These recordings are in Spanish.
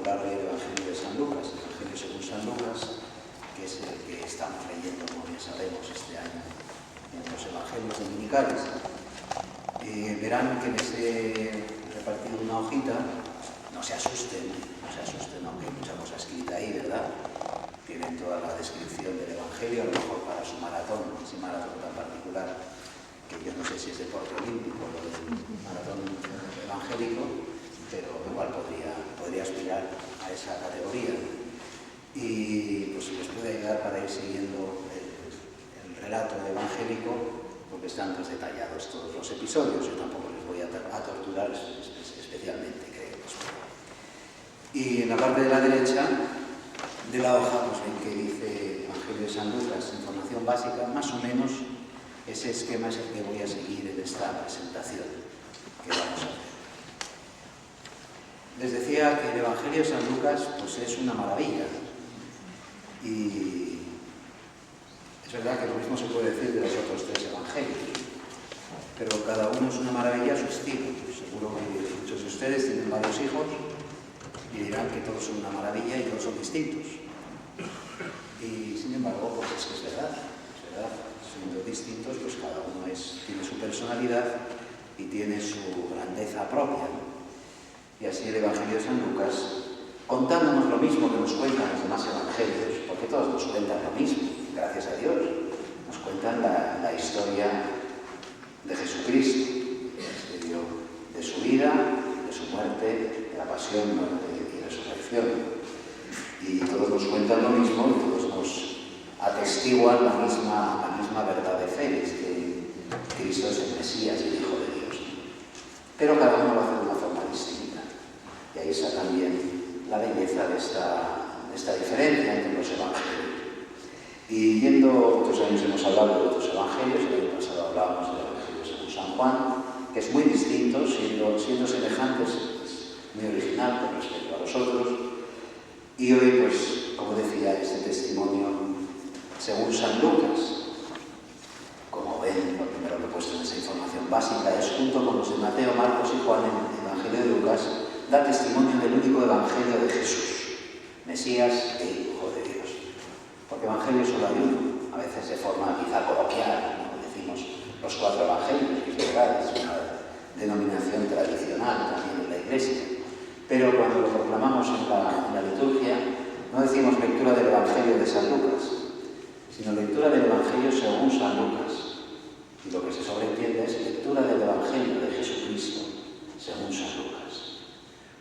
particular hoy el Evangelio de San Lucas, el Evangelio según San Lucas, que es el que estamos leyendo, como bien sabemos, este año en los Evangelios dominicales. Verán que les he repartido una hojita. No se asusten, aunque hay mucha cosa escrita ahí, ¿verdad? Tienen toda la descripción del Evangelio, a lo mejor para su maratón, ese maratón tan particular, que yo no sé si es deporte olímpico o del maratón evangélico, pero igual podría aspirar a esa categoría. Y pues si les puede ayudar para ir siguiendo el relato evangélico, porque están pues detallados todos los episodios. Yo tampoco les voy a torturar especialmente, creo. Y en la parte de la derecha de la hoja, pues ven que dice Evangelio de San Lucas, información básica, más o menos ese esquema es el que voy a seguir en esta presentación que vamos a hacer. Les decía que el Evangelio de San Lucas pues es una maravilla. Y es verdad que lo mismo se puede decir de los otros tres evangelios, pero cada uno es una maravilla a su estilo. Seguro que muchos de ustedes tienen varios hijos y dirán que todos son una maravilla y todos son distintos. Y sin embargo, pues es que es verdad. Siendo distintos, pues cada uno tiene su personalidad y tiene su grandeza propia. Y así el Evangelio de San Lucas, contándonos lo mismo que nos cuentan los demás evangelios, porque todos nos cuentan lo mismo, gracias a Dios, nos cuentan la historia de Jesucristo, el misterio de su vida, de su muerte, de la pasión, muerte y resurrección. Y todos nos cuentan lo mismo y todos nos atestiguan la misma verdad de fe, es que Cristo es el Mesías y el Hijo de Dios. Pero cada uno lo hace de una forma distinta. Y ahí está también la belleza de esta diferencia entre los evangelios. Y otros años hemos hablado de otros evangelios, el año pasado hablábamos del Evangelio según San Juan, que es muy distinto, siendo semejantes, es muy original con respecto a los otros. Y hoy, pues, como decía, este testimonio según San Lucas, como ven, lo primero que he puesto en esa información básica es, junto con los de Mateo, Marcos y Juan, en el Evangelio de Lucas, da testimonio del único Evangelio de Jesús, Mesías e Hijo de Dios. Porque Evangelio solo hay uno, a veces de forma quizá coloquial, ¿no? Decimos los 4 Evangelios, que es verdad, es una denominación tradicional también en la Iglesia. Pero cuando lo proclamamos en la liturgia, no decimos lectura del Evangelio de San Lucas, sino lectura del Evangelio según San Lucas. Y lo que se sobreentiende es lectura del Evangelio de Jesucristo según San Lucas.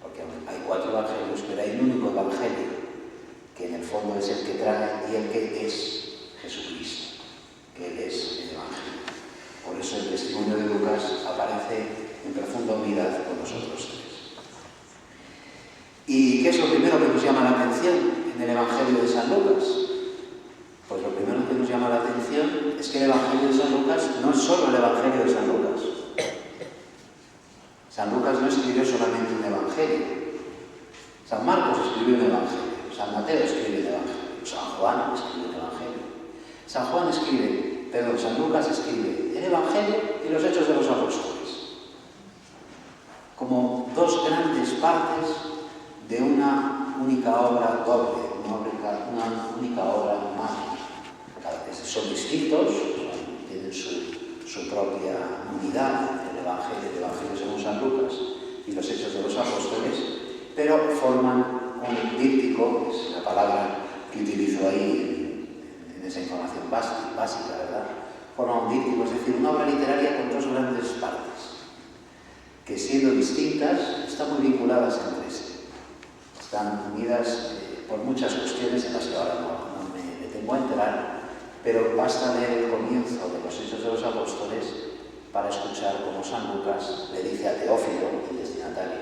Porque hay 4 evangelios, pero hay un único evangelio, que en el fondo es el que trae y el que es Jesucristo, que Él es el Evangelio. Por eso el testimonio de Lucas aparece en profunda unidad con los otros 3. ¿Y qué es lo primero que nos llama la atención en el Evangelio de San Lucas? Pues lo primero que nos llama la atención es que el Evangelio de San Lucas no es solo el Evangelio de San Lucas. San Lucas no escribió solamente un Evangelio. San Marcos escribió un Evangelio. San Mateo escribe un Evangelio. San Juan escribe un Evangelio. San Lucas escribe el Evangelio y los Hechos de los Apóstoles. Como 2 grandes partes de una única obra doble, una única obra mágica. Son distintos, tienen su propia unidad, el Evangelio según San Lucas y los Hechos de los Apóstoles, pero forman un díptico, que es la palabra que utilizo ahí en esa información básica, ¿verdad? Forman un díptico, es decir, una obra literaria con 2 grandes partes, que siendo distintas, están muy vinculadas entre sí. Están unidas por muchas cuestiones en las que ahora no me detengo a entrar, pero basta leer el comienzo de los Hechos de los Apóstoles para escuchar cómo San Lucas le dice a Teófilo, el destinatario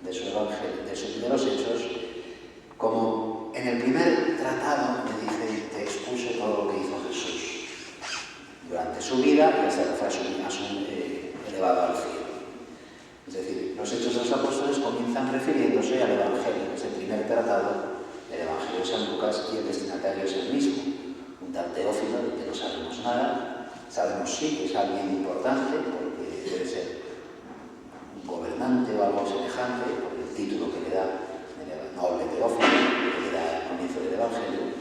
de su Evangelio, de los Hechos, como en el primer tratado le dice, te expuse todo lo que hizo Jesús durante su vida y hasta que fue elevado al cielo. Es decir, los Hechos de los Apóstoles comienzan refiriéndose al Evangelio, es el primer tratado del Evangelio de San Lucas, y el destinatario es el mismo, un tal Teófilo, del que no sabemos nada. Sabemos sí que es alguien importante, porque debe ser un gobernante o algo semejante, por el título que le da, noble Teófilo, que da el comienzo del Evangelio,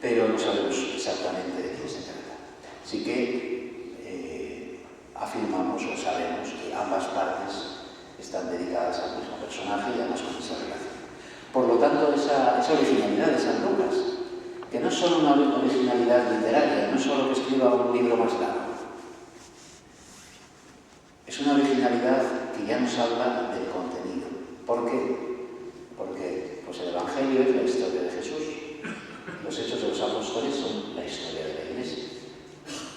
pero no sabemos exactamente de qué se trata. Así que afirmamos o sabemos que ambas partes están dedicadas al mismo personaje y además con esa relación. Por lo tanto, esa originalidad de San Lucas, que no es solo una originalidad literaria, no es solo que escriba un libro más largo, es una originalidad que ya nos habla del contenido. ¿Por qué? Porque pues el Evangelio es la historia de Jesús, los Hechos de los Apóstoles son la historia de la Iglesia.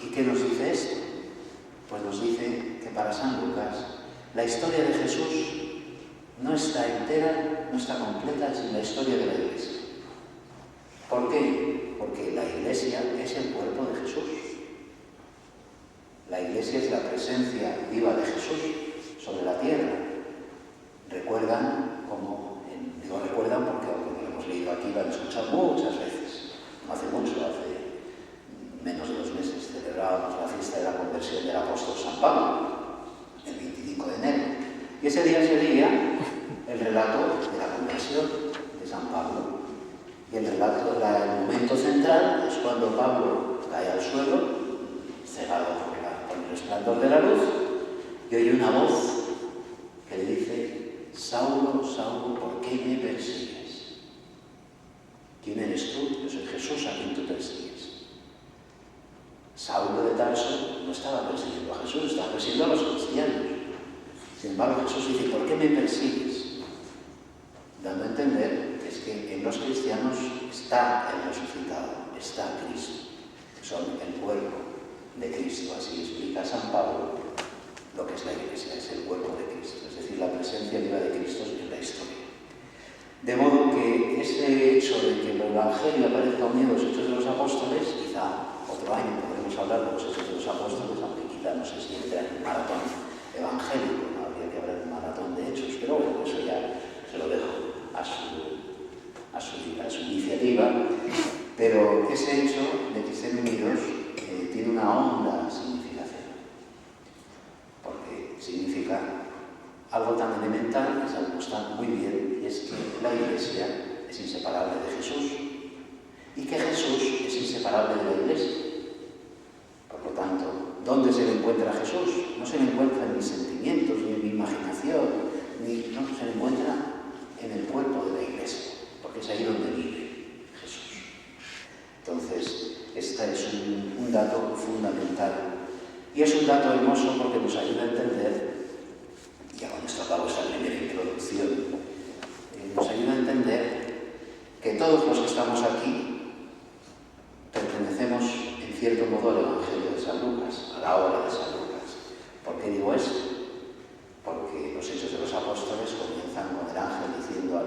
¿Y qué nos dice esto? Pues nos dice que para San Lucas la historia de Jesús no está entera, no está completa sin la historia de la Iglesia. ¿Por qué? Porque la Iglesia es el cuerpo de Jesús. La Iglesia es la presencia viva de Jesús sobre la tierra. Recuerdan, digo recuerdan porque aunque lo hemos leído aquí, lo han escuchado muchas veces. No hace mucho, hace menos de 2 meses, celebrábamos la fiesta de la conversión del apóstol San Pablo, el 25 de enero. Y ese día se leía el relato de la conversión de San Pablo. Y el relato, el momento central es cuando Pablo cae al suelo, cegado por el resplandor de la luz, y oye una voz que le dice: Saulo, Saulo, ¿por qué me persigues? ¿Quién eres tú? Yo soy Jesús a quien tú persigues. Saulo de Tarso no estaba persiguiendo a Jesús, estaba persiguiendo a los cristianos. Sin embargo, Jesús dice: ¿por qué me persigues? Dando a entender que es que en los cristianos está el resucitado, está Cristo. Son el cuerpo de Cristo, así explica San Pablo lo que es la Iglesia, es el cuerpo de Cristo, es decir, la presencia viva de Cristo en la historia. De modo que ese hecho de que el Evangelio aparezca unido a los Hechos de los Apóstoles, quizá otro año podremos hablar de los Hechos de los Apóstoles, aunque quizá no sé si entra en el maratón evangélico, no habría que hablar de un maratón de hechos, pero bueno, eso ya se lo dejo a su iniciativa. Pero ese hecho de que estén unidos tiene una honda significación, porque significa algo tan elemental que sabemos tan muy bien, y es que la Iglesia es inseparable de Jesús y que Jesús es inseparable de la Iglesia. Por lo tanto, ¿dónde se le encuentra Jesús? No se le encuentra en mis sentimientos, ni en mi imaginación, no se le encuentra en el cuerpo de la Iglesia, porque es ahí donde vive Jesús. Entonces, este es un dato fundamental, y es un dato hermoso porque nos ayuda a entender, ya con esto acabo esta primera introducción, nos ayuda a entender que todos los que estamos aquí pertenecemos en cierto modo al Evangelio de San Lucas, a la obra de San Lucas. ¿Por qué digo esto? Porque los Hechos de los Apóstoles comienzan con el ángel diciendo a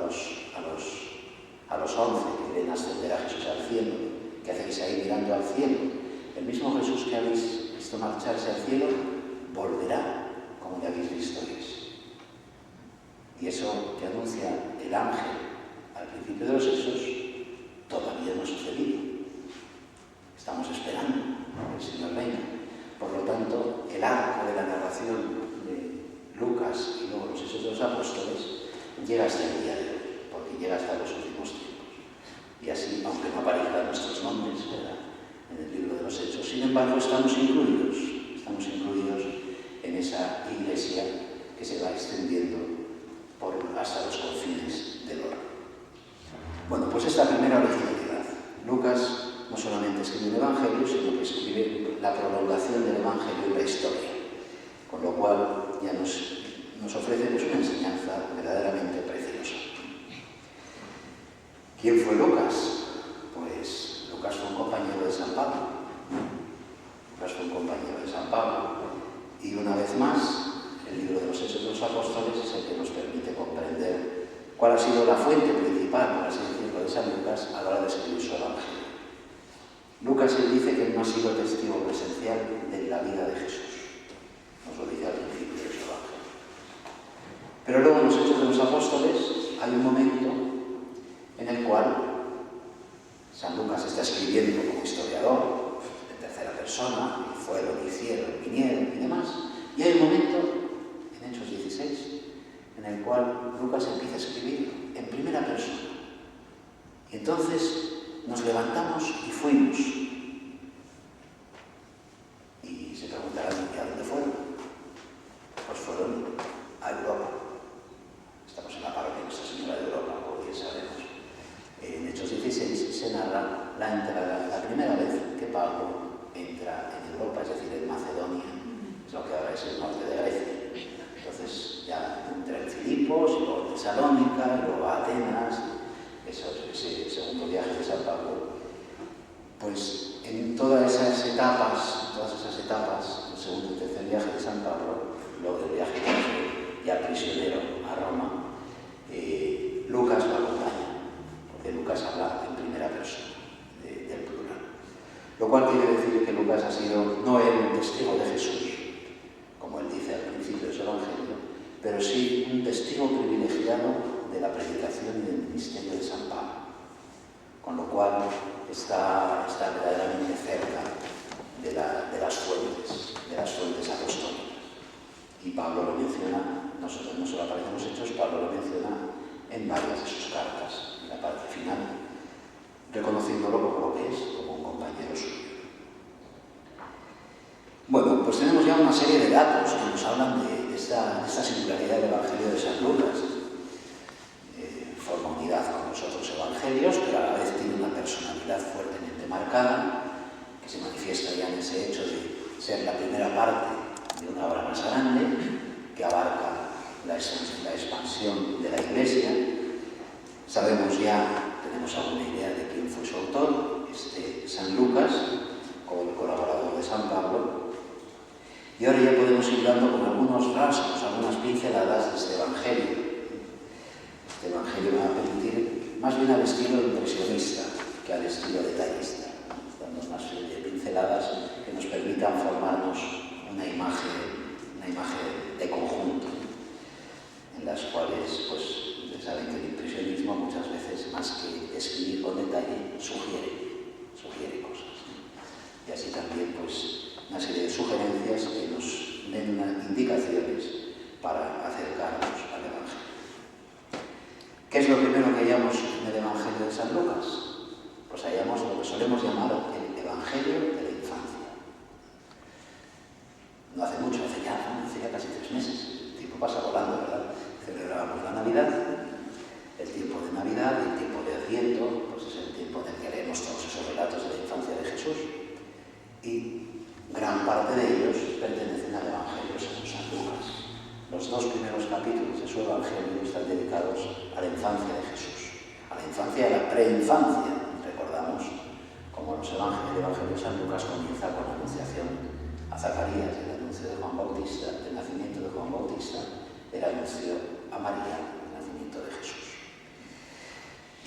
los 11 que quieren ascender a Jesús al cielo: ¿qué hacéis ahí mirando al cielo? El mismo Jesús que habéis visto marcharse al cielo volverá como le habéis visto irse. Y eso que anuncia el ángel al principio de los Hechos todavía no ha sucedido. Estamos esperando que el Señor venga. Por lo tanto, el arco de la narración de Lucas y luego los Hechos de los Apóstoles llega hasta el día de hoy, porque llega hasta los últimos tiempos. Y así, aunque no aparezcan nuestros nombres, ¿verdad?, en el libro de los Hechos, sin embargo, estamos incluidos en esa Iglesia que se va extendiendo hasta los confines del orbe. Bueno, pues esta primera originalidad. Lucas no solamente escribe el Evangelio, sino que escribe la prolongación del Evangelio en la historia, con lo cual ya nos ofrece pues una enseñanza verdaderamente preciosa. ¿Quién fue Lucas? Pues Lucas fue un compañero de San Pablo. Y una vez más, el libro de los Hechos de los Apóstoles es el que nos permite comprender cuál ha sido la fuente principal, por así decirlo, de San Lucas a la hora de escribir su Evangelio. Lucas dice que no ha sido testigo presencial de la vida de Jesús. Nos lo dice al principio de su Evangelio. Pero luego en los Hechos de los Apóstoles hay un momento en el cual San Lucas está escribiendo como historiador, en tercera persona, y fueron, hicieron, vinieron y demás. Y hay un momento, en Hechos 16, en el cual Lucas empieza a escribir en primera persona. Y entonces nos levantamos y fuimos. Y se preguntarán, ¿y a dónde fueron? Pues fueron a Europa. Estamos en la parroquia de Nuestra Señora de Europa, como bien sabemos. En Hechos 16 se narra la entrada, la primera vez que Pablo entra en Europa, es decir, en Macedonia, es lo que ahora es el norte de Grecia. Entonces ya entra en Filipos, y luego en Tesalónica, y luego a Atenas, ese segundo viaje de San Pablo. Pues en todas esas etapas, el segundo y tercer viaje de San Pablo, luego del viaje ya prisionero a Roma, Lucas lo acompaña, porque Lucas habla en primera persona del plural. Lo cual quiere decir que Lucas ha sido no él un testigo de Jesús, como él dice al principio de su Evangelio, pero sí un testigo privilegiado de la predicación y del ministerio de San Pablo, con lo cual está verdaderamente cerca de las fuentes apostólicas. Y Pablo lo menciona, no solo aparece en los Hechos, Pablo lo menciona en varias de sus cartas, en la parte final, reconociéndolo como lo que es, como un compañero suyo. Bueno, pues tenemos ya una serie de datos que nos hablan de esta singularidad del Evangelio de San Lucas. Forma unidad con los otros evangelios, pero a la vez tiene una personalidad fuertemente marcada, que se manifiesta ya en ese hecho de ser la primera parte de una obra más grande, que abarca la expansión de la Iglesia. Sabemos ya, tenemos alguna idea de quién fue su autor, San Lucas, como el colaborador de San Pablo. Y ahora ya podemos ir dando con algunos rasgos, algunas pinceladas de este Evangelio. Este Evangelio va a permitir más bien al estilo impresionista que al estilo detallista, dando una serie de pinceladas que nos permitan formarnos una imagen de conjunto, en las cuales, pues, saben que el impresionismo muchas veces, más que escribir con detalle, sugiere cosas. Y así también, pues, una serie de sugerencias que nos den indicaciones para acercarnos al Evangelio. ¿Qué es lo primero que hallamos en el Evangelio de San Lucas? Pues hallamos lo que solemos llamar el Evangelio de la infancia. No hace mucho, hace ya casi 3 meses. El tiempo pasa volando, ¿verdad? Celebrábamos la Navidad. El tiempo de Navidad y el tiempo de Adviento, pues es el tiempo en el que leemos todos esos relatos de la infancia de Jesús. Y gran parte de ellos pertenecen al Evangelio según San Lucas. Los 2 primeros capítulos de su Evangelio están dedicados a la infancia de Jesús, a la infancia y a la preinfancia. Recordamos cómo el Evangelio de San Lucas comienza con la anunciación a Zacarías, el anuncio de Juan Bautista, del nacimiento de Juan Bautista, el anuncio a María, el nacimiento de Jesús.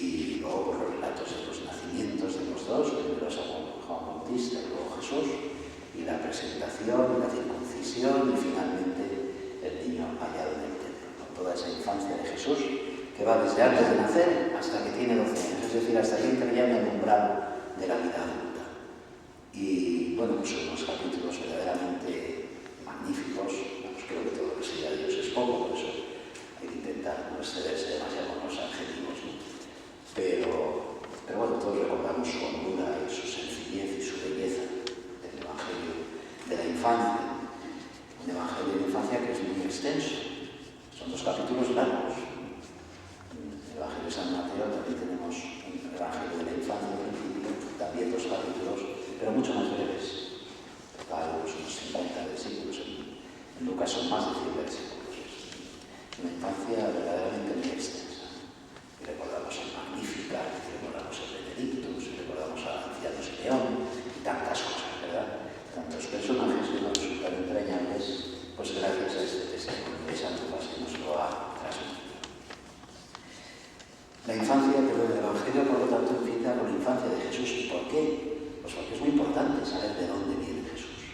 Y luego por los relatos de los nacimientos de los dos, primero Juan Bautista y luego Jesús, y la presentación, la circuncisión y finalmente el niño hallado en el templo, con toda esa infancia de Jesús que va desde antes de nacer hasta que tiene 12 años, es decir, hasta que entra ya en el umbral de la vida adulta. Y bueno, pues son unos capítulos verdaderamente magníficos. Creo que todo lo que se diga de Dios es poco, por eso hay que intentar no excederse demasiado con los adjetivos, ¿no? Pero bueno, todos recordamos su hondura y su sencillez y su belleza del Evangelio de la infancia. Un Evangelio de la infancia que es muy extenso. Son 2 capítulos largos. En el Evangelio de San Mateo también tenemos un Evangelio de la infancia al principio, también 2 capítulos, pero mucho más breves. Total, unos 50 versículos. En Lucas son más de 100 versículos. Una infancia verdaderamente muy extensa. Y recordamos el Magnificat, recordamos el Benedictus, recordamos al anciano Simeón y tantas cosas, ¿verdad? Tantos personajes que nos resultan entrañables, pues gracias a este testimonio de San Lucas que nos lo ha transmitido. La infancia, pero el Evangelio, por lo tanto, empieza con la infancia de Jesús. ¿Y por qué? Pues porque es muy importante saber de dónde viene Jesús.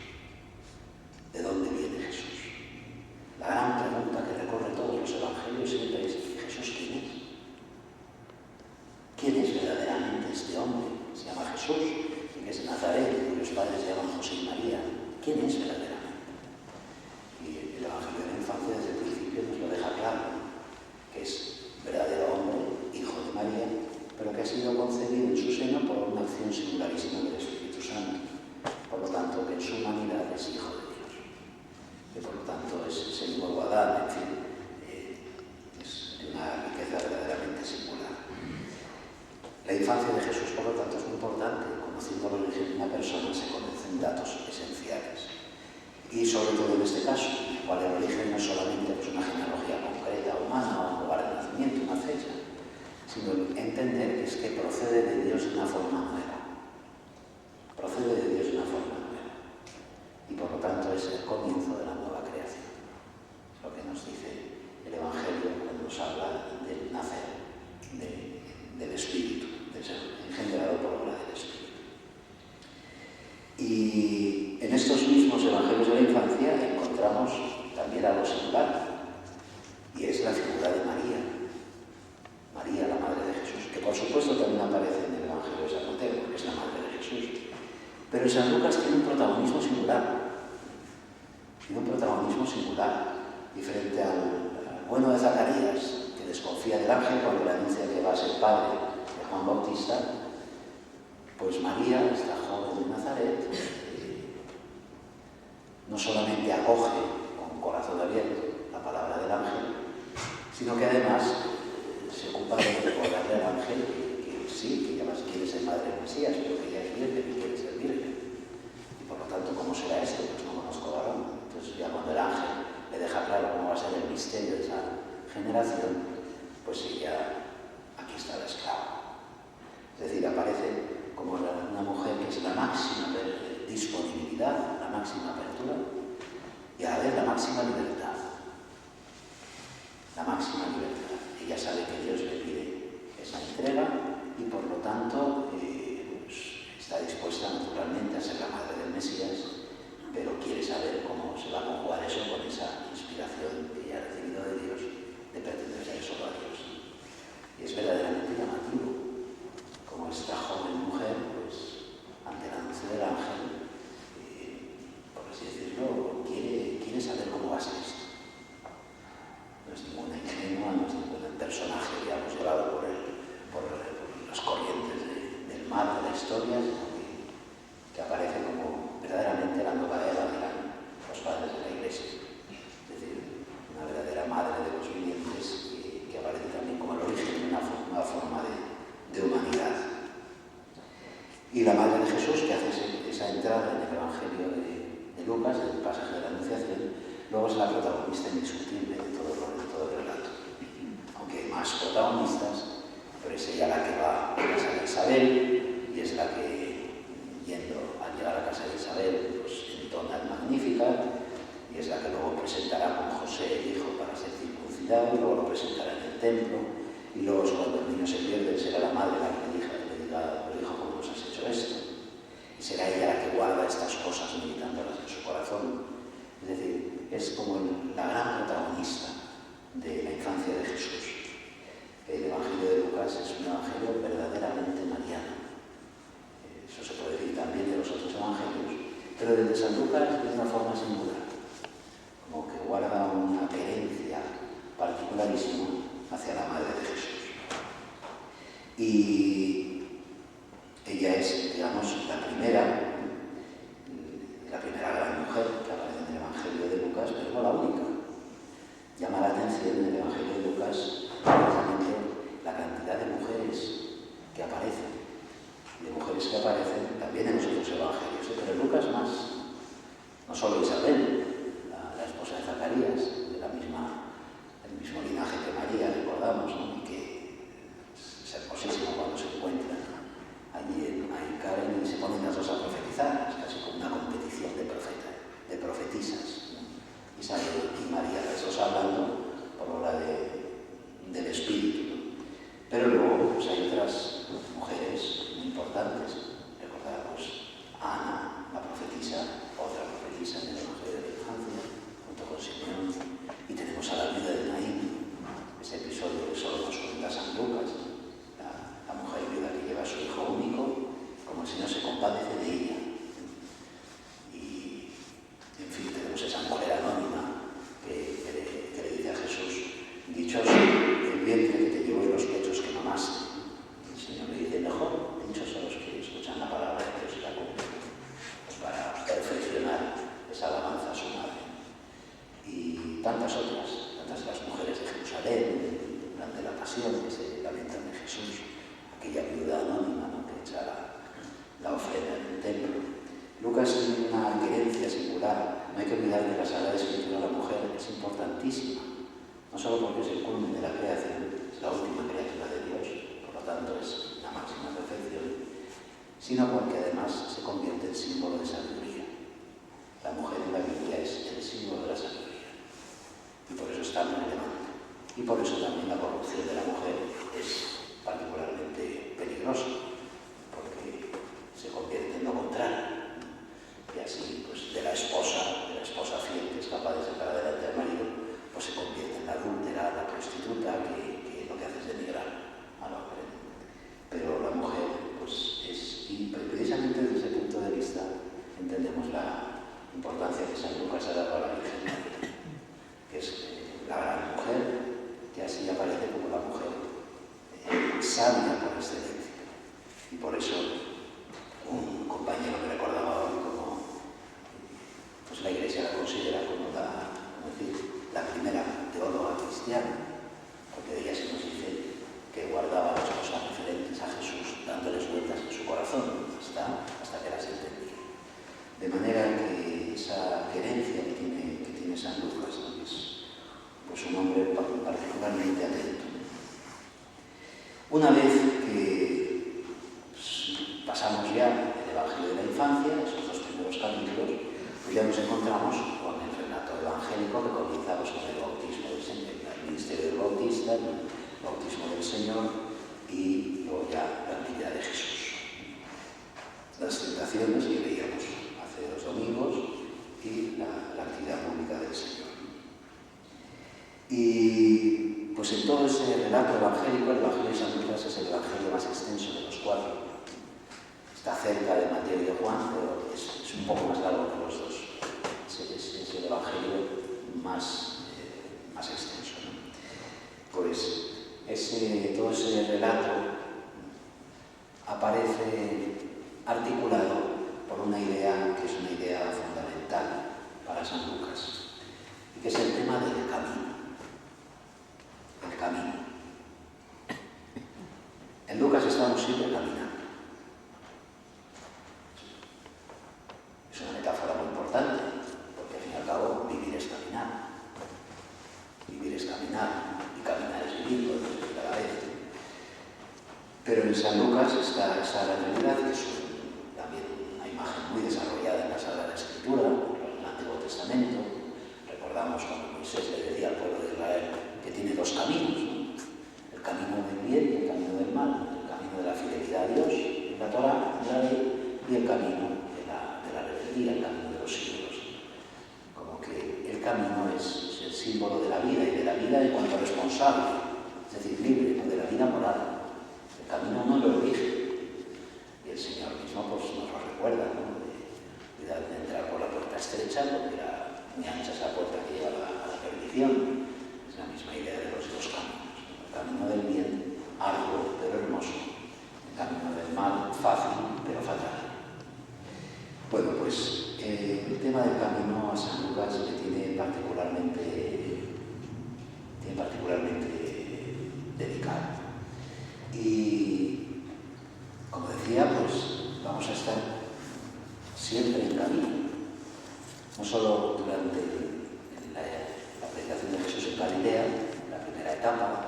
¿De dónde viene Jesús? La gran pregunta que recorre todos los Evangelios siempre es: ¿Jesús quién es? ¿Quién es verdaderamente este hombre? Se llama Jesús, y que es de Nazaret, y cuyos padres se llaman José y María. ¿Quién es verdaderamente? Y el Evangelio de la infancia desde el principio nos lo deja claro, que es verdadero hombre, hijo de María, pero que ha sido sido concebido en su seno por una acción singularísima del Espíritu Santo. Por lo tanto, que en su humanidad es hijo de Dios. Que por lo tanto es el nuevo Adán, en fin, es de una riqueza verdaderamente singular. La infancia de Jesús, por lo tanto, es muy importante. Conociendo la religión de una persona se conocen datos esenciales. Y sobre todo en este caso, en el cual el origen no es solamente pues, una genealogía concreta, humana, o un lugar de nacimiento, una fecha, sino entender que es que procede de Dios de una forma nueva. Procede de Dios de una forma nueva. Y por lo tanto es el comienzo de la nueva creación. Es lo que nos dice el Evangelio cuando nos habla del nacer, del Espíritu, de ser engendrado por obra del Espíritu. Y en estos mismos Evangelios de la infancia encontramos también algo singular, y es la figura de María. María, la Madre de Jesús, que por supuesto también aparece en el Evangelio de San Mateo, porque es la Madre de Jesús. Pero San Lucas tiene un protagonismo singular. Tiene un protagonismo singular. Y frente al bueno de Zacarías, que desconfía del ángel cuando le anuncia que va a ser padre de Juan Bautista, pues María, esta joven de Nazaret, no solamente acoge con corazón abierto la palabra del ángel, sino que además se ocupa de recordarle al ángel que sí, que ella más quiere ser madre del Mesías, pero que ella es virgen y quiere ser virgen. Y por lo tanto, ¿cómo será esto? Pues no conozco varón. Entonces ya cuando el ángel le deja claro cómo va a ser el misterio de esa generación, pues ella, aquí está la esclava. Es decir, aparece como una mujer que es la máxima disponibilidad, la máxima apertura y a la vez la máxima libertad. La máxima libertad. Ella sabe que Dios le pide esa entrega y por lo tanto pues, está dispuesta naturalmente a ser la madre del Mesías, pero quiere saber cómo se va a conjugar eso con esa inspiración que ella ha recibido de Dios de pertenecer solo a Dios. Y es verdaderamente llamativo como esta joven mujer, pues, ante el anuncio del ángel, por así decirlo, quiere saber cómo va a ser esto. No es ninguna ingenua, no es ningún personaje, digamos, llevado por las corrientes del mar de la historia, sino que aparece como verdaderamente la nueva era de los padres de la Iglesia. Es decir, una verdadera madre de los vivientes que aparece también como el origen de una nueva forma de humanidad. Y la Madre de Jesús, que hace esa entrada en el Evangelio de Lucas, en el pasaje de la Anunciación, luego es la protagonista indiscutible de todo el relato. Aunque hay más protagonistas, pero es ella la que va a casa de Isabel, y es la que, al llegar a casa de Isabel, pues entona el Magnificat, y es la que luego presentará con José el hijo para ser circuncidado, y luego lo presentará en el templo, y luego cuando el niño se pierde será la madre la que le diga, pero hijo, ¿cómo nos has hecho esto? Y será ella la que guarda estas cosas meditándolas en su corazón. Es decir, es como la gran protagonista de la infancia de Jesús. El Evangelio de Lucas es un evangelio verdaderamente mariano. Eso se puede decir también de los otros evangelios, pero el de San Lucas de una forma singular, como que guarda una querencia particularísima hacia la Madre de Jesús. Y ella es, digamos, la primera gran mujer que aparece en el Evangelio de Lucas, pero no la única. Llama la atención en el Evangelio de Lucas precisamente la cantidad de mujeres que aparecen. De mujeres que aparecen también en los otros evangelios, pero en Lucas más. No solo Isabel, la esposa de Zacarías, del mismo linaje que María, recordamos, ¿no? Y que es hermosísimo cuando se encuentran allí en Karen y se ponen las dos a profetizar, es casi como una competición de profetisas, ¿no? Isabel y María, las dos hablando por obra del Espíritu, ¿no? Pero luego pues, hay otras mujeres muy importantes. Recordamos a Ana, la profetisa, otra profetisa en el Evangelio de la infancia, junto con Simeón, y tenemos a la viuda de Naín, ese episodio que solo nos cuenta San Lucas, la mujer viuda que lleva a su hijo único, como el Señor se compadece de ella. Y, en fin, tenemos esa mujer anónima que le dice a Jesús: dichoso el vientre que te llevó y los pechos que mamá. ocasión que se lamentan de Jesús, aquella viuda anónima, ¿no?, que echa la ofrenda en el templo. Lucas tiene una querencia singular. No hay que olvidar que la Sagrada Escritura, la mujer, es importantísima, no solo porque es el culmen de la creación, es la última criatura de Dios, por lo tanto es la máxima perfección, sino porque además se convierte en símbolo de sabiduría. La mujer en la Biblia es el símbolo de la sabiduría, y por eso es tan relevante. Y por eso también la corrupción de la mujer es particularmente peligrosa, porque se convierte en lo contrario. Y así, pues, de la esposa fiel que es capaz de sacar adelante al marido, pues se convierte en la adúltera, la prostituta, que lo que hace es denigrar al hombre. Pero la mujer, pues, y precisamente desde ese punto de vista entendemos la importancia que San Lucas ha dado a la Virgen María, que es la gran mujer, que así aparece como la mujer sabia por excelencia. Y por eso un compañero me recordaba hoy como pues la Iglesia la considera como la primera teóloga cristiana, porque de ella se nos dice que guardaba las cosas referentes a Jesús, dándoles vueltas en su corazón hasta que las entendía. De manera que esa querencia que tiene San Lucas, ¿no?, es pues un hombre particularmente atento. Una vez que pasamos ya el Evangelio de la infancia, esos dos primeros capítulos, pues ya nos encontramos con el relato evangélico que comenzamos con el bautismo del Señor, el ministerio del Bautista, el bautismo del Señor y luego ya la actividad de Jesús. Las tentaciones que veíamos hace 2 domingos y la actividad pública del Señor. Y pues en todo ese relato evangélico, el Evangelio de San Lucas es el evangelio más extenso de los 4. Está cerca de Mateo y de Juan, pero es un poco más largo que los dos. Es el evangelio más extenso, ¿no? Pues todo ese relato aparece articulado por una idea que es una idea fundamental para San Lucas, y que es el tema del camino. El camino. En Lucas estamos siempre caminando. Es una metáfora muy importante, porque al fin y al cabo vivir es caminar. Vivir es caminar, y caminar es vivir, podemos decir a la vez. Pero en San Lucas está la realidad, que es también una imagen muy desarrollada en la Sagrada Escritura, en el Antiguo Testamento. Recordamos cuando Moisés le decía al pueblo de Israel que tiene 2 caminos, ¿no? El camino del bien y el camino del mal, el camino de la fidelidad a Dios, la Torá, la ley, y el camino de la rebeldía, el camino de los ídolos. Como que el camino es el símbolo de la vida, y de la vida en cuanto responsable, es decir, libre, ¿no?, de la vida moral. El camino no lo elige, y el Señor mismo pues, nos lo recuerda, ¿no?, cuidar de entrar por la puerta estrecha, porque era muy ancha esa puerta que lleva a la perdición. Es la misma idea de los 2 caminos. El camino del bien, arduo pero hermoso. El camino del mal, fácil pero fatal. Bueno, pues el tema del camino a San Lucas le tiene particularmente delicado. Y, como decía, pues vamos a estar siempre en camino. No solo durante la predicación de Jesús en Galilea, la primera etapa,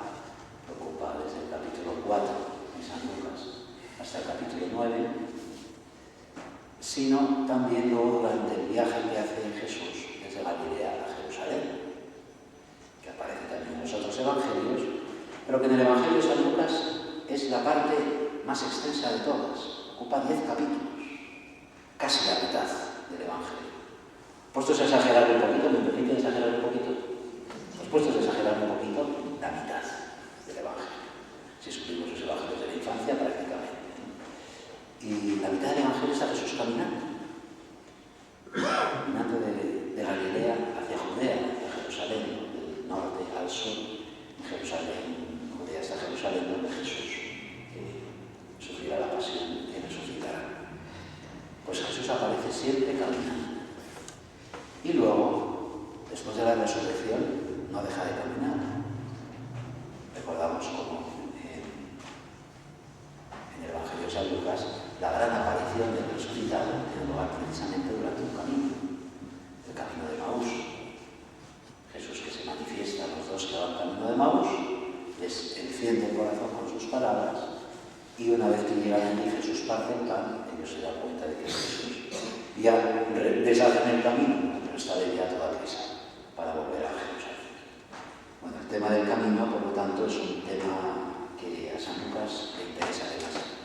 que ocupa desde el capítulo 4 de San Lucas hasta el capítulo 9, sino también luego durante el viaje que hace Jesús desde Galilea a Jerusalén, que aparece también en los otros evangelios, pero que en el Evangelio de San Lucas es la parte más extensa de todas. Ocupa 10 capítulos, casi la mitad del Evangelio. Puestos a exagerar un poquito, ¿me permiten exagerar un poquito? Pues puestos a exagerar un poquito, la mitad del Evangelio. Si excluimos los evangelios de la infancia, prácticamente. Y la mitad del Evangelio está Jesús caminando de Galilea hacia Judea, hacia Jerusalén, del norte al sur, en Jerusalén, Judea hasta Jerusalén, donde Jesús sufrirá la pasión y resucitará. Pues Jesús aparece siempre caminando. Y luego, después de la resurrección, no deja de caminar. Recordamos cómo precisamente durante un camino, el camino de Maús. Jesús, que se manifiesta a los dos que van camino de Maús, les enciende el corazón con sus palabras, y una vez que llegan allí, Jesús parte el pan, ellos se dan cuenta de que es Jesús. Y ya deshacen el camino, pero esta vez ya toda prisa, para volver a Jerusalén. Bueno, el tema del camino, por lo tanto, es un tema que a San Lucas le interesa demasiado.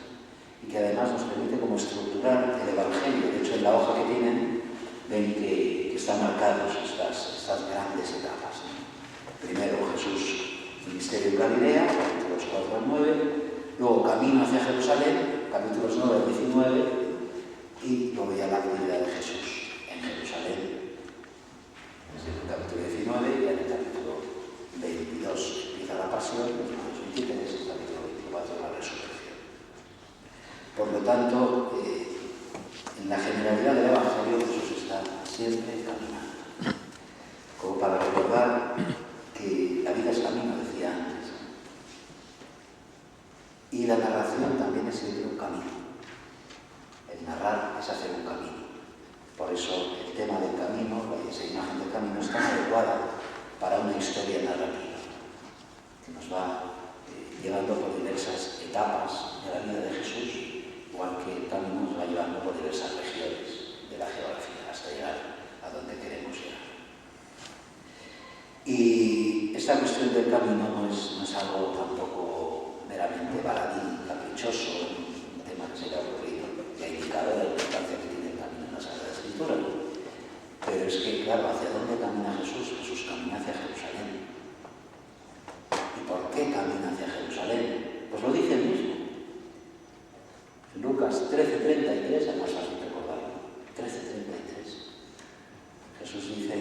Y que además nos permite como estructurar el Evangelio. De hecho, en la hoja que tienen, ven que están marcados estas grandes etapas, ¿no? Primero Jesús, ministerio en Galilea, capítulos 4 al 9, luego camino hacia Jerusalén, capítulos 9 al 19, y luego ya la actividad de Jesús en Jerusalén, desde el capítulo 19 y en el capítulo 22 empieza la pasión, el capítulo 23 y el capítulo 24 la resurrección. Por lo tanto, en la generalidad del Evangelio Jesús está siempre caminando. Como para recordar que la vida es camino, decía antes. Y la narración también es siempre un camino. El narrar es hacer un camino. Por eso el tema del camino, esa imagen del camino, es tan adecuada para una historia narrativa, que nos va llevando por diversas etapas de la vida de Jesús, igual que el camino nos va llevando por diversas regiones de la geografía hasta llegar a donde queremos llegar. Y esta cuestión del camino no es algo tampoco meramente baladí, caprichoso, un tema que se le ha ocurrido, y ha indicado la importancia que tiene el camino en la Sagrada Escritura. Pero es que, claro, ¿hacia dónde camina Jesús? Jesús camina hacia Jerusalén. ¿Y por qué camina hacia Jerusalén? Pues lo dice él mismo. En Lucas 13:33, es más fácil recordarlo, 13:33. Jesús dice: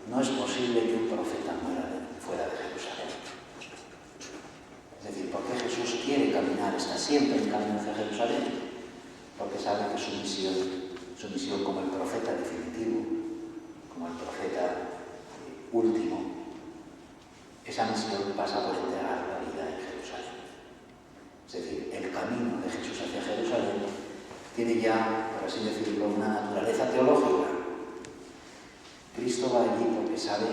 no es posible que un profeta muera fuera de Jerusalén. Es decir, ¿por qué Jesús quiere caminar, está siempre en camino hacia Jerusalén? Porque sabe que su misión como el profeta definitivo, como el profeta último, esa misión pasa por entregar la vida en Jerusalén. Es decir, el camino de Jesús hacia Jerusalén tiene ya, por así decirlo, una naturaleza teológica. Cristo va allí porque sabe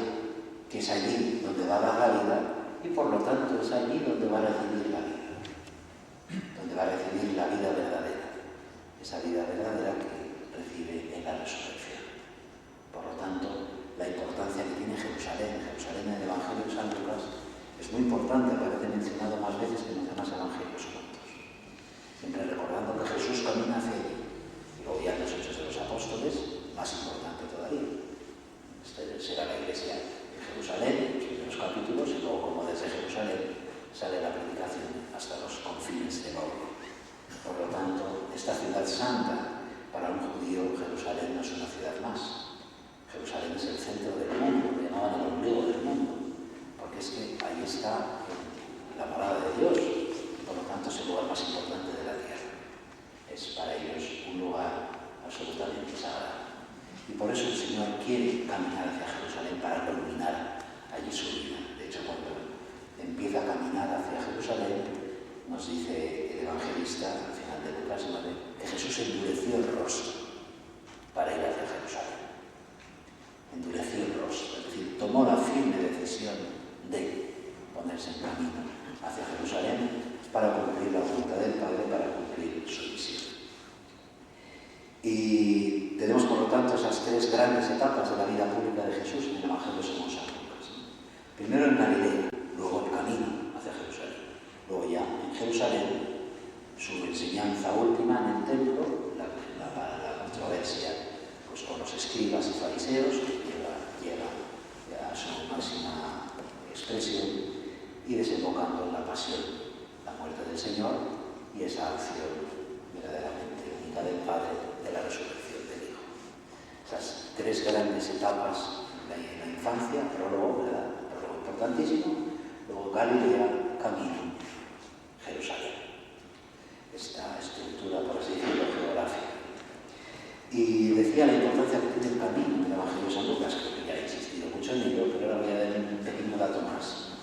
que es allí donde va a dar la vida y por lo tanto es allí donde va a recibir la vida, donde va a recibir la vida verdadera, esa vida verdadera que recibe en la resurrección. Por lo tanto, la importancia que tiene Jerusalén en el Evangelio de San Lucas es muy importante, aparece mencionado más veces que en los demás evangelios juntos. Siempre recordando que Jesús camina hacia allí, y luego ya en los Hechos de los Apóstoles, más importante todavía. Será la iglesia de Jerusalén, los primeros capítulos, y luego como desde Jerusalén sale la predicación hasta los confines de Europa. Por lo tanto, esta ciudad santa, para un judío, Jerusalén no es una ciudad más. Jerusalén es el centro del mundo, lo llamaban el ombligo del mundo, porque es que ahí está la morada de Dios, y por lo tanto es el lugar más importante de la tierra. Es para ellos un lugar absolutamente sagrado. Y por eso el Señor quiere caminar hacia Jerusalén para iluminar allí su vida. De hecho, cuando empieza a caminar hacia Jerusalén, nos dice el evangelista, al final de Lucas, que Jesús endureció el rostro para ir hacia Jerusalén. Endureció el rostro, es decir, tomó la firme decisión de ponerse en camino hacia Jerusalén para cumplir la voluntad del Padre, para cumplir su misión. Y tenemos, por lo tanto, esas tres grandes etapas de la vida pública de Jesús en el Evangelio según San Lucas. Primero en Galilea, luego el camino hacia Jerusalén. Luego ya en Jerusalén, su enseñanza última en el templo, la controversia pues, con los escribas y fariseos, que llega a su máxima expresión, y desembocando en la pasión, la muerte del Señor y esa acción verdaderamente única del Padre, de la resurrección del Hijo. Esas tres grandes etapas, la infancia, prólogo, ¿verdad? Prólogo importantísimo, luego Galilea, camino, Jerusalén. Esta estructura, por así decirlo, geográfica. Y decía la importancia que tiene el camino en el Evangelio de San Lucas, que ya he insistido mucho en ello, pero ahora voy a dar un pequeño dato más.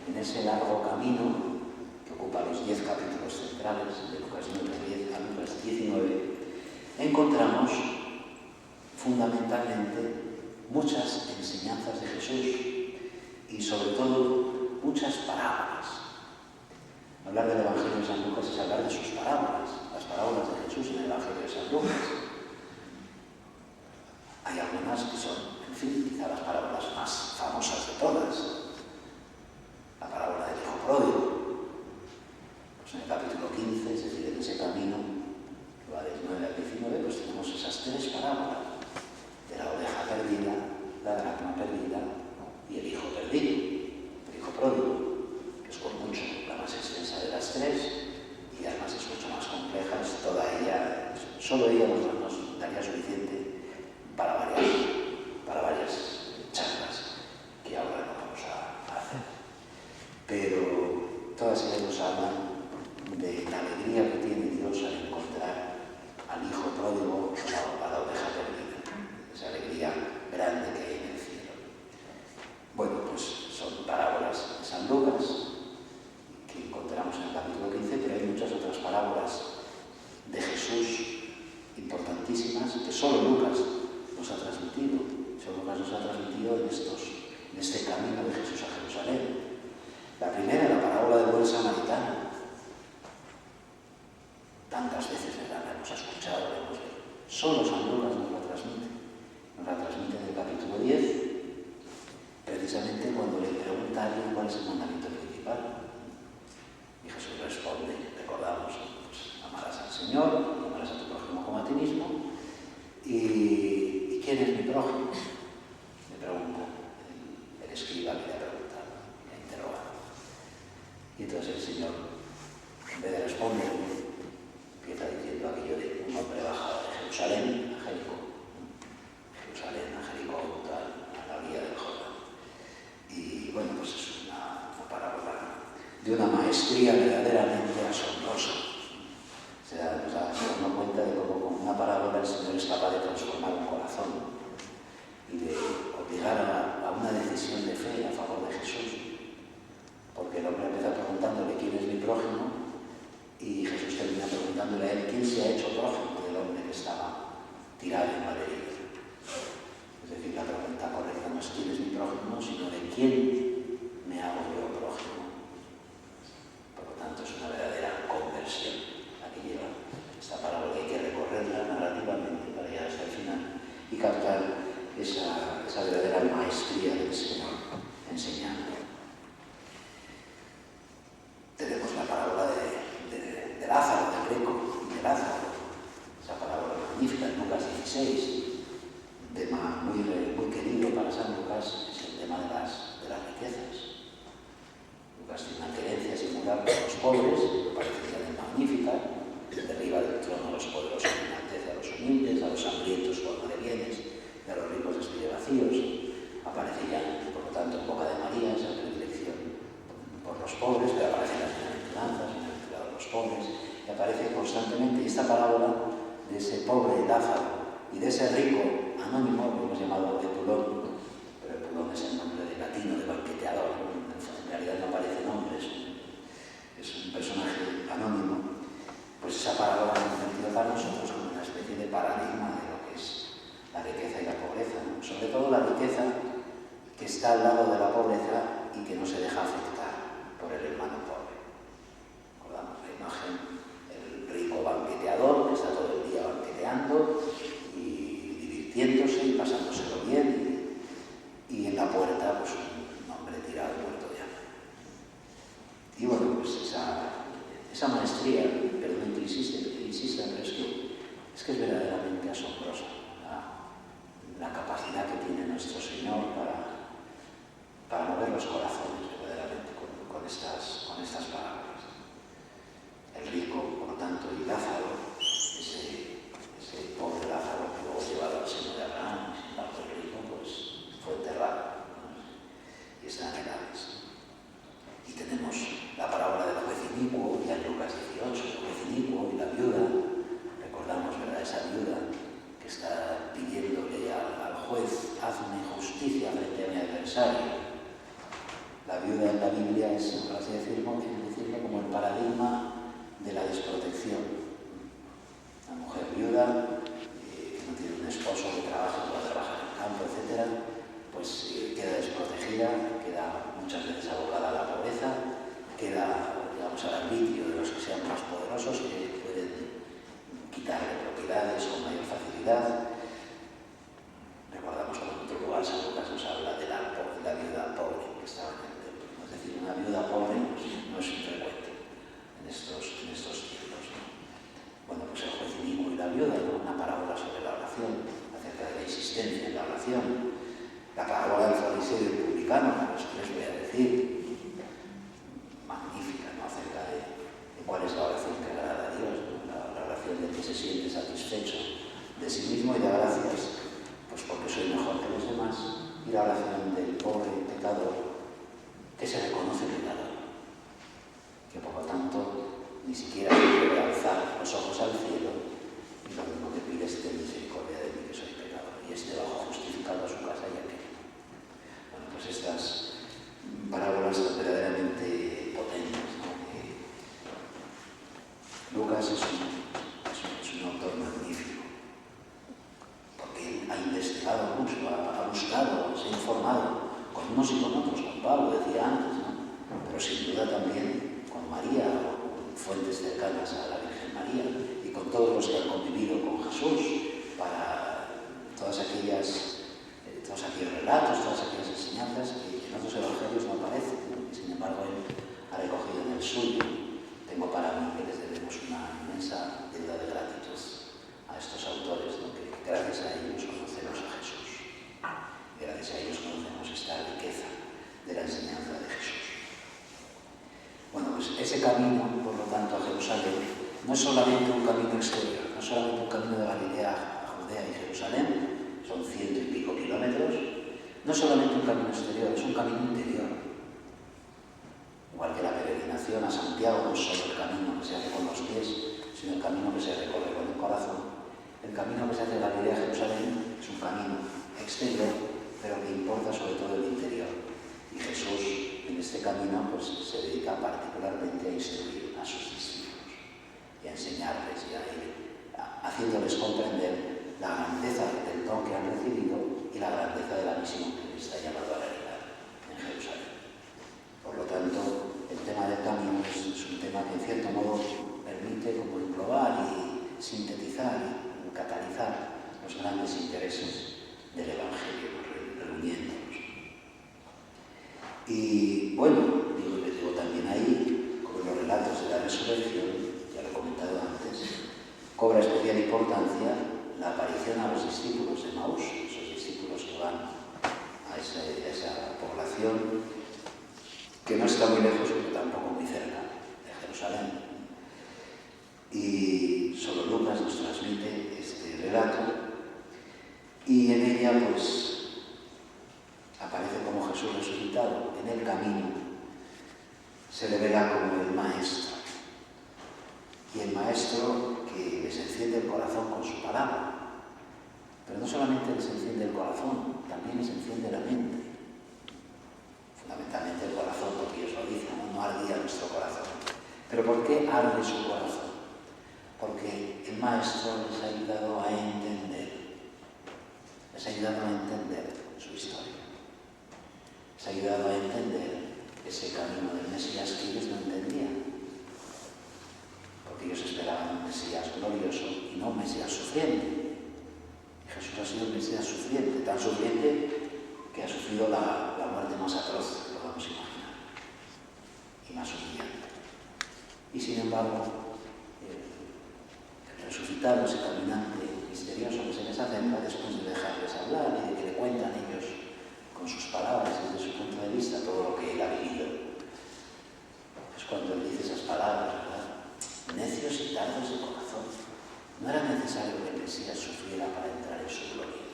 En ese largo camino, que ocupa los 10 capítulos centrales, de Lucas 9 a Lucas 19, encontramos fundamentalmente muchas enseñanzas de Jesús y sobre todo muchas parábolas. Hablar del Evangelio de San Lucas es hablar de sus parábolas, las parábolas de Jesús en el Evangelio de San Lucas. Hay algunas que son, en fin, quizá las parábolas más famosas de todas. La parábola del hijo pródigo. Pues en el capítulo 15, es decir, en ese camino, que va del 9 al 19, pues tenemos esas tres parábolas de la oveja perdida, la dracma perdida y el hijo perdido, el hijo pródigo, que es por mucho la más extensa de las tres y además es mucho más compleja, es toda ella, solo ella nos daría suficiente para varias charlas que ahora no vamos a hacer. Pero todas ellas nos hablan de la alegría que tiene Dios al encontrar al hijo pródigo, a la oveja perdida, esa alegría grande que hay en el cielo. Bueno, pues son parábolas de San Lucas que encontramos en el capítulo 15, pero hay muchas otras parábolas de Jesús importantísimas que solo Lucas nos ha transmitido. Solo Lucas nos ha transmitido en este camino de Jesús a Jerusalén. La primera, la parábola del buen samaritano. Tantas veces la hemos escuchado, la hemos leído. Solo San Lucas nos la transmite. Nos la transmite en el capítulo 10, precisamente cuando le pregunta a alguien cuál es el mandamiento principal. Y Jesús responde, recordamos, pues amarás al Señor, amarás a tu prójimo como a ti mismo. ¿Y quién es mi prójimo? Le pregunta el escriba que le ha preguntado, le ha interrogado. Y entonces el Señor, en vez de responder, empieza diciendo aquello de un hombre bajado de Jerusalén a Jericó. Jerusalén a Jericó, a la orilla del Jordán. Y bueno, pues es una parábola de una maestría verdaderamente asombrosa. Se da cuenta de cómo con una parábola el Señor es capaz de transformar un corazón y de obligar a una decisión de fe a favor de Jesús. Porque el hombre empieza preguntándole quién es mi prójimo y Jesús termina preguntándole a él quién se ha hecho prójimo del hombre que estaba tirado en la herida. Es decir, la pregunta correcta no es quién es mi prójimo, sino de quién me hago yo prójimo. Por lo tanto, es una verdadera conversión la que lleva esta parábola. Hay que recorrerla narrativamente para llegar hasta el final y captar esa verdadera maestría del Señor enseñando. Tenemos la parábola de Lázaro, del rico, de Lázaro. Esa parábola magnífica en Lucas 16, un tema muy querido para San Lucas, es el tema de las riquezas. Lucas tiene una querencia singular por los pobres, que parece que es magnífica, derriba del trono a los poderosos y enaltece a los humildes, a los hambrientos colma de bienes, y a los ricos despide vacíos. Aparece ya, por lo tanto, en boca de María esa predilección por los pobres, pero aparecen las bienaventuranzas, bienaventurados los pobres, y aparece constantemente. Y esta parábola de ese pobre Lázaro y de ese rico anónimo, que hemos llamado Epulón, pero Epulón es el nombre de latino de banqueteador, en realidad no aparece nombre, es un personaje anónimo. Pues esa parábola ha convertido para nosotros como una especie de paradigma de lo que es la riqueza y la pobreza, ¿no? Sobre todo la riqueza que está al lado de la pobreza y que no se deja afectar por el hermano pobre. Recordamos la imagen del rico banqueteador que está todo el día banqueteando y divirtiéndose y pasándoselo bien, y en la puerta pues un hombre tirado muerto ya. Y bueno, pues esa maestría, perdón que insista, pero es que es verdaderamente asombrosa la capacidad que tiene nuestro Señor para mover los corazones verdaderamente con estas parábolas. El rico, por tanto, y Lázaro, ese pobre Lázaro que luego llevado al seno de Abraham, sin embargo el rico pues fue enterrado, ¿no? Y está en el Hades. Y tenemos la parábola del juez inicuo, ya en Lucas 18, el juez inicuo y la viuda. Recordamos, ¿verdad?, esa viuda que está pidiéndole al juez, hazme justicia frente a mi adversario. La viuda en la Biblia es, por así decirlo, como el paradigma de la desprotección. La mujer viuda que no tiene un esposo que trabaje satisfecho de sí mismo y da gracias, pues porque soy mejor que los demás, y la oración del pobre pecador que se reconoce pecador, que por lo tanto ni siquiera se puede alzar los ojos al cielo, y lo único que pide es ten misericordia de mí que soy pecador, y este bajo justificado a su casa y aquel. Bueno, pues estas parábolas son verdaderamente potentes, ¿no? Lucas es un autor magnífico, porque él ha investigado mucho, ha buscado, se ha informado con unos y con otros, con Pablo, decía antes, ¿no? Pero sin duda también con María, o con fuentes cercanas a la Virgen María, y con todos los que han convivido con Jesús, para todos aquellos relatos, todas aquellas enseñanzas que en otros evangelios no aparecen, ¿no? Y sin embargo él ha recogido en el suyo. Tengo para mí que les debemos una inmensa deuda de gratitud a estos autores, ¿no? Que gracias a ellos conocemos a Jesús, y gracias a ellos conocemos esta riqueza de la enseñanza de Jesús. Bueno, pues ese camino, por lo tanto, a Jerusalén, no es solamente un camino exterior, no es solamente un camino de Galilea a Judea y Jerusalén, son 100 y pico kilómetros, no es solamente un camino exterior, es un camino interior. Igual que la peregrinación a Santiago no es solo el camino que se hace con los pies, sino el camino que se recorre con el corazón. El camino que se hace de Galilea a Jerusalén es un camino exterior, pero que importa sobre todo el interior. Y Jesús en este camino pues, se dedica particularmente a instruir a sus discípulos y a enseñarles y a ir haciéndoles comprender la grandeza del don que han recibido y la grandeza de la misión que les está llamado a realizar en Jerusalén. Por lo tanto, el tema del camino es un tema que en cierto modo permite como englobar y sintetizar y catalizar los grandes intereses del Evangelio, reuniéndolos. Y bueno, les digo también ahí, como en los relatos de la resurrección, ya lo he comentado antes, cobra especial importancia la aparición a los discípulos de Maús, esos discípulos que van a esa población que no está muy lejos, pero tampoco muy cerca de Jerusalén. Y solo Lucas nos transmite este relato, y en ella pues aparece como Jesús resucitado. En el camino se le verá como el Maestro, y el Maestro que les enciende el corazón con su palabra. Pero no solamente les enciende el corazón, también les enciende la mente. Fundamentalmente el corazón, porque Dios lo dice, no ardía nuestro corazón. ¿Pero por qué arde su corazón? Porque el Maestro les ha ayudado a entender, su historia. Les ha ayudado a entender ese camino del Mesías que ellos no entendían. Porque ellos esperaban un Mesías glorioso y no un Mesías sufriente. Y Jesús ha sido un Mesías sufriente, tan sufriente que ha sufrido la muerte más atroz que podamos imaginar, y más humillante. Y sin embargo, el resucitado, ese caminante misterioso que se les acerca después de dejarles hablar y de que le cuentan ellos con sus palabras desde su punto de vista todo lo que él ha vivido, es cuando él dice esas palabras, ¿verdad? Necios y tardos de corazón. No era necesario que el Mesías sufriera para entrar en su gloria.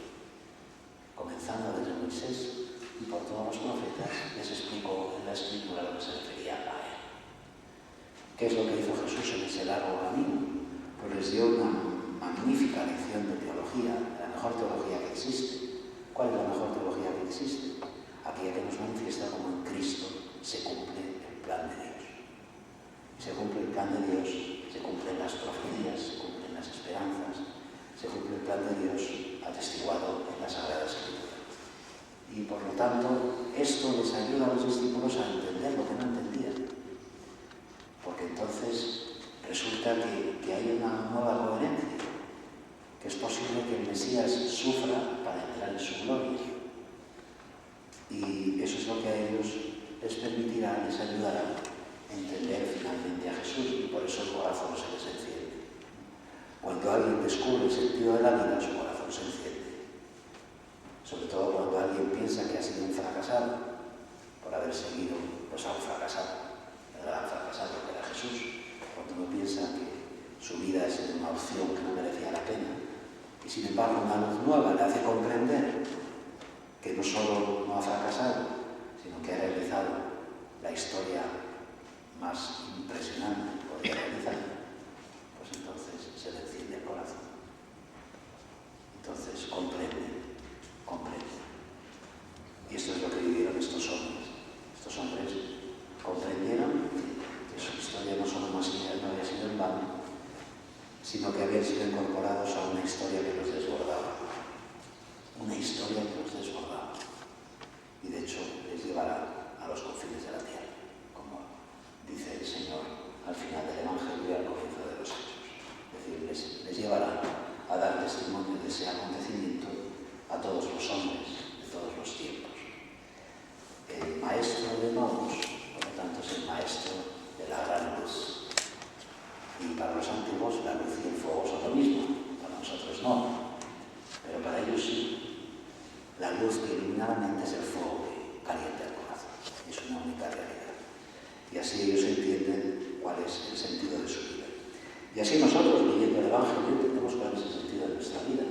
Comenzando desde Moisés y por todos los profetas, les explicó en la Escritura lo que se refería a él. ¿Qué es lo que hizo Jesús en ese largo camino? Pues les dio una magnífica lección de teología, la mejor teología que existe. ¿Cuál es la mejor teología que existe? Aquella que nos manifiesta como en Cristo se cumple el plan de Dios. Se cumple el plan de Dios, se cumplen las profecías, se cumplen las esperanzas, se cumple el plan de Dios atestiguado en la Sagrada Escritura. Y por lo tanto, esto les ayuda a los discípulos a entender lo que no entendían. Porque entonces resulta que hay una nueva coherencia, que es posible que el Mesías sufra para entrar en su gloria. Y eso es lo que a ellos les permitirá, les ayudará a entender finalmente a Jesús, y por eso el corazón se les enciende. Cuando alguien descubre el sentido de la vida, su corazón se enciende. Sobre todo cuando alguien piensa que ha sido un fracasado por haber seguido pues, a un fracasado, el gran fracasado que era Jesús. Cuando uno piensa que su vida es una opción que no merecía la pena. Y sin embargo una luz nueva le hace comprender que no solo no ha fracasado, sino que ha realizado la historia más impresionante que podría realizar, pues entonces se le enciende el corazón. Entonces comprende. Y esto es lo que vivieron estos hombres. Estos hombres comprendieron que su historia no solo no había sido en vano, sino que habían sido incorporados a una historia que los desbordaba. Una historia que los desbordaba. Y de hecho les llevará a los confines de la tierra, como dice el Señor al final del Evangelio y al comienzo de los Hechos. Es decir, les llevará a dar testimonio de ese acontecimiento a todos los hombres de todos los tiempos. El maestro de Nomos, por lo tanto, es el maestro de la gran luz. Y para los antiguos la luz y el fuego son lo mismo, para nosotros no. Pero para ellos sí. La luz que ilumina la mente es el fuego que calienta el corazón. Es una única realidad. Y así ellos entienden cuál es el sentido de su vida. Y así nosotros, viviendo el Evangelio, entendemos cuál es el sentido de nuestra vida.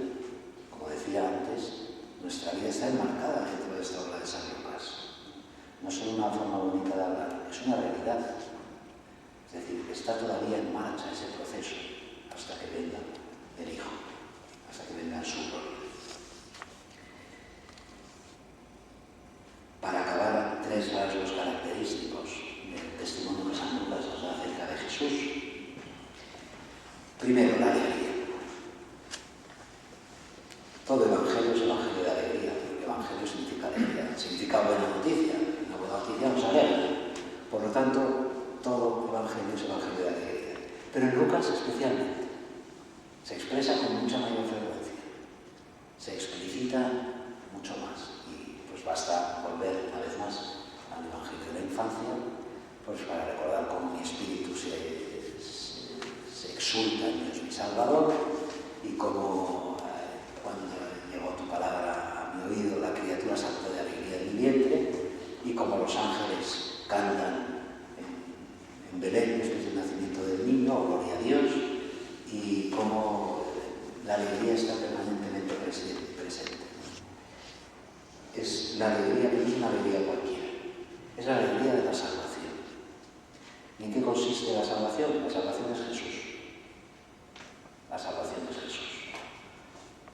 Como decía antes, nuestra vida está enmarcada dentro de esta obra de San Lucas. No es solo una forma bonita de hablar, es una realidad. Es decir, está todavía en marcha ese proceso hasta que venga el Hijo, hasta que venga en su gloria. Para acabar, tres rasgos característicos del testimonio que San Lucas nos da acerca de Jesús. Primero, la alegría. Todo evangelio es evangelio de alegría, porque evangelio significa alegría, significa buena noticia. Una buena noticia nos alegra. Por lo tanto, todo evangelio es evangelio de alegría. Pero en Lucas especialmente se expresa con mucha mayor frecuencia, se explicita mucho más. Y pues basta volver una vez más al evangelio de la infancia, pues para recordar cómo mi espíritu se exulta en Dios mi Salvador, y cómo cuando llegó tu palabra a mi oído la criatura saltó de alegría en mi vientre, y cómo los ángeles cantan en Belén después del nacimiento del niño, gloria a Dios, y cómo la alegría está permanentemente presente. Es la alegría, que no es una alegría cualquiera, es la alegría de la salvación. ¿Y en qué consiste la salvación? La salvación es Jesús. La salvación es Jesús.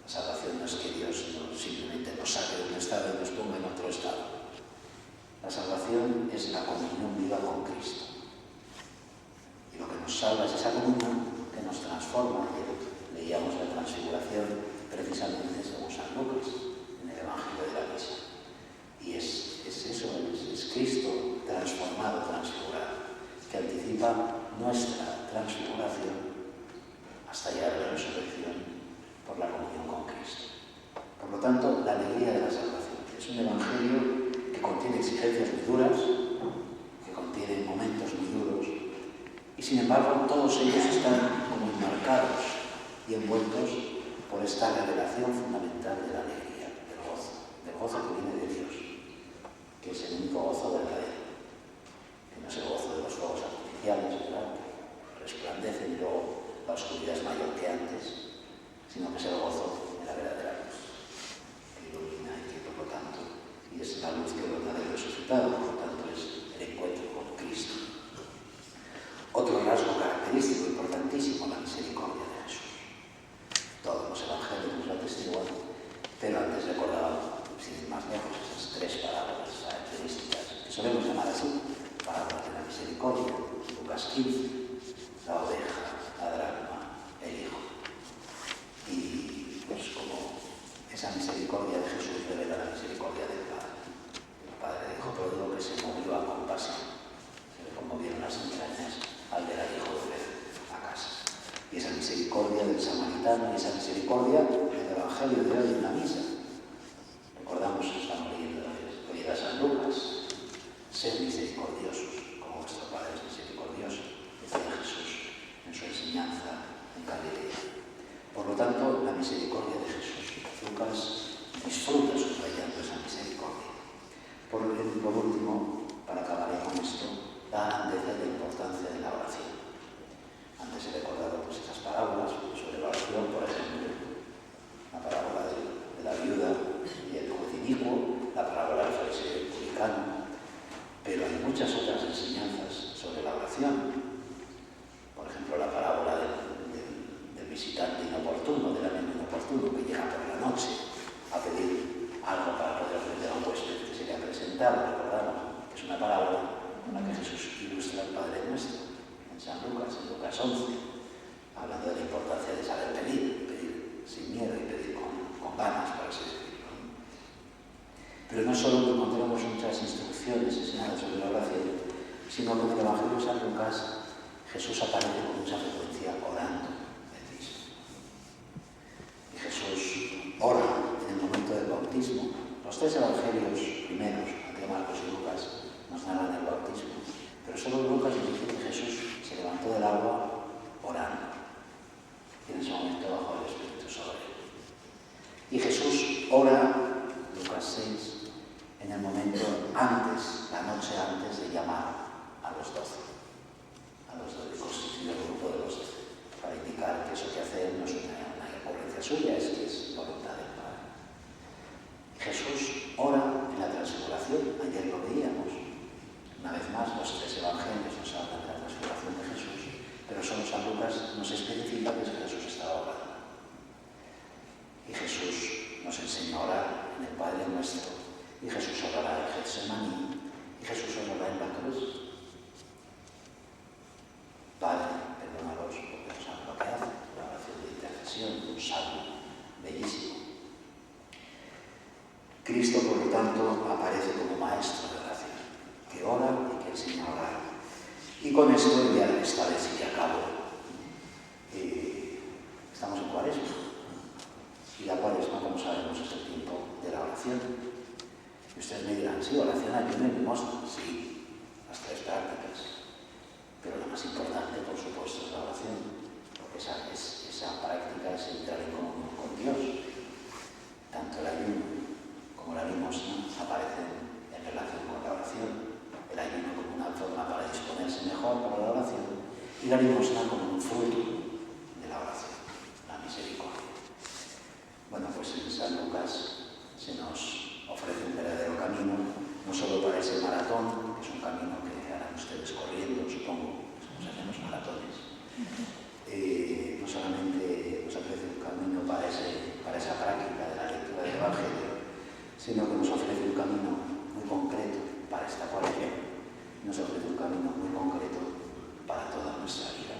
La salvación no es que Dios simplemente nos saque de un estado y nos ponga en otro estado. La salvación es la comunión viva con Cristo. Y lo que nos salva es esa comunión que nos transforma. Leíamos la transfiguración precisamente según San Lucas, en el Evangelio de la Misa. Y es eso, es Cristo transformado, transfigurado, que anticipa nuestra transfiguración hasta llegar a la resurrección por la comunión con Cristo. Por lo tanto, la alegría de la salvación es un evangelio que contiene exigencias muy duras, que contiene momentos muy duros, y sin embargo todos ellos están como enmarcados y envueltos por esta revelación fundamental de la alegría, del gozo que viene de Dios, que es el único gozo verdadero, que no es el gozo de los fuegos artificiales, ¿verdad?, que resplandecen y luego la oscuridad es mayor que antes, sino que es el gozo de la verdadera luz, que ilumina y que por lo tanto, y es la luz que brota del resucitado, por lo tanto es el encuentro con Cristo. Otro rasgo característico importantísimo, la misericordia de Jesús. Todos los evangelios nos lo atestiguan, pero antes recordaba, sin ir más lejos, esas tres parábolas características que solemos llamar así, parábolas de la misericordia. Lucas 15, la oveja, la dracma, el hijo. Y pues como esa misericordia de Jesús revela la misericordia del Padre. El Padre dijo pródigo que se movió a compasión. Se le conmovieron las entrañas al ver al hijo volver a casa. Y esa misericordia del samaritano, y esa misericordia del Evangelio de hoy en la misa. Recordamos que estamos leyendo a San Lucas. Sed misericordiosos, como vuestro Padre es misericordioso, decía Jesús en su enseñanza en Galilea. Por lo tanto, la misericordia de Jesús. Lucas disfruta subrayando esa misericordia. Por último, para acabar ya con esto, la grandeza y la importancia de la oración. Antes he recordado pues esas Lucas 11, hablando de la importancia de saber pedir sin miedo y pedir con ganas, por así decirlo. Pero no solo que encontramos muchas instrucciones enseñadas sobre la oración, sino que en el Evangelio de San Lucas Jesús aparece con mucha frecuencia orando de Cristo. Y Jesús ora en el momento del bautismo. Los tres evangelios primeros, Mateo, Marcos y Lucas, nos narran el bautismo, pero solo Lucas nos dice que Jesús se levantó del agua orando, y en ese momento bajó el Espíritu sobre él. Y Jesús ora, Lucas 6, en el momento antes, la noche antes de llamar a los 12, de constituir el grupo de los 12, para indicar que eso que hace no es una ocurrencia suya, es que es voluntad del Padre. Jesús ora en la transfiguración, ayer lo veíamos. Una vez más, los tres evangelios nos hablan de la transfiguración de Jesús, pero solo San Lucas nos especifica que Jesús estaba orando. Y Jesús nos enseña a orar en el Padre Nuestro, y Jesús orará en Getsemaní, y Jesús orará en la cruz. Padre, perdónalos porque no saben lo que hacen. La oración de intercesión, un salmo bellísimo. Cristo, por lo tanto, aparece como maestro de oración, que ora y que enseña a orar. Y con esto ya esta vez sí que acabo. Estamos en Cuaresma. Y la Cuaresma, como sabemos, es el tiempo de la oración. Y ustedes me dirán, sí, oración, ayuno y limosna. Sí, las tres prácticas. Pero lo más importante, por supuesto, es la oración, porque esa práctica es entrar en comunión con Dios. Tanto el ayuno como la limosna aparecen en relación con la oración. El ayuno como una forma para disponerse mejor para la oración y la limosna como un fruto de la oración, la misericordia. Bueno, pues en San Lucas se nos ofrece un verdadero camino, no solo para ese maratón, que es un camino que harán ustedes corriendo, supongo, como hacemos maratones. No solamente nos ofrece un camino para esa práctica de la lectura del Evangelio, sino que nos ofrece un camino muy concreto para esta Cuaresma, nos ofrece un camino muy concreto para toda nuestra vida.